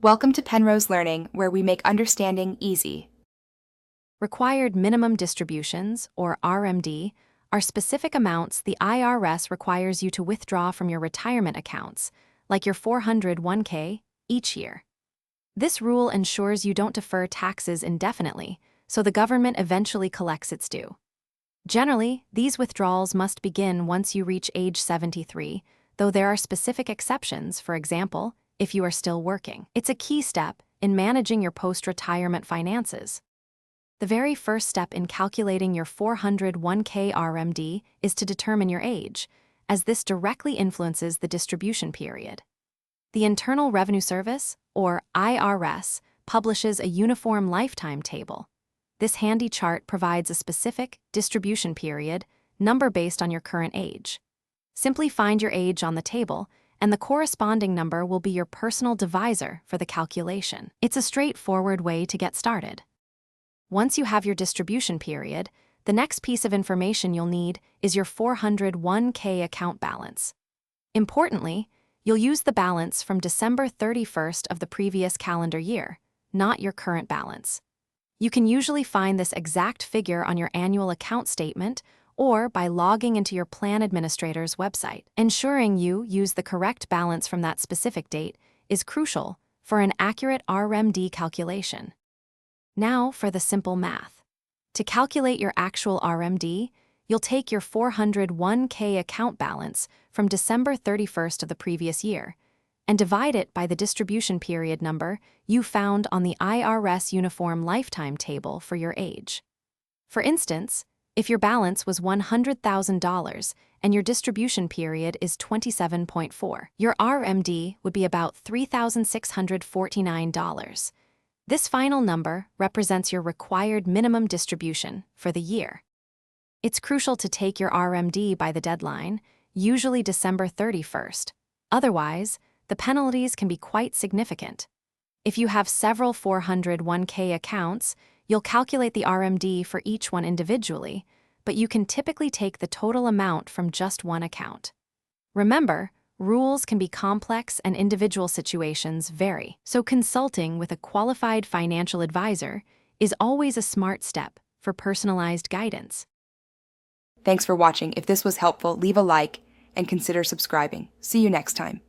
Welcome to Penrose Learning, where we make understanding easy. Required minimum distributions, or RMD, are specific amounts the IRS requires you to withdraw from your retirement accounts, like your 401k, each year. This rule ensures you don't defer taxes indefinitely, so the government eventually collects its due. Generally, these withdrawals must begin once you reach age 73, though there are specific exceptions, for example, if you are still working. It's a key step in managing your post-retirement finances. The very first step in calculating your 401k RMD is to determine your age, as this directly influences the distribution period. The Internal Revenue Service, or IRS, publishes a uniform lifetime table. This handy chart provides a specific distribution period, number based on your current age. Simply find your age on the table, and the corresponding number will be your personal divisor for the calculation. It's a straightforward way to get started. Once you have your distribution period, the next piece of information you'll need is your 401k account balance. Importantly, you'll use the balance from December 31st of the previous calendar year, not your current balance. You can usually find this exact figure on your annual account statement or by logging into your plan administrator's website. Ensuring you use the correct balance from that specific date is crucial for an accurate RMD calculation. Now for the simple math. To calculate your actual RMD, you'll take your 401k account balance from December 31st of the previous year and divide it by the distribution period number you found on the IRS Uniform Lifetime Table for your age. For instance, if your balance was $100,000 and your distribution period is 27.4, your RMD would be about $3,649. This final number represents your required minimum distribution for the year. It's crucial to take your RMD by the deadline, usually December 31st. Otherwise, the penalties can be quite significant. If you have several 401k accounts, you'll calculate the RMD for each one individually, but you can typically take the total amount from just one account. Remember, rules can be complex and individual situations vary, so consulting with a qualified financial advisor is always a smart step for personalized guidance. Thanks for watching. If this was helpful, leave a like and consider subscribing. See you next time.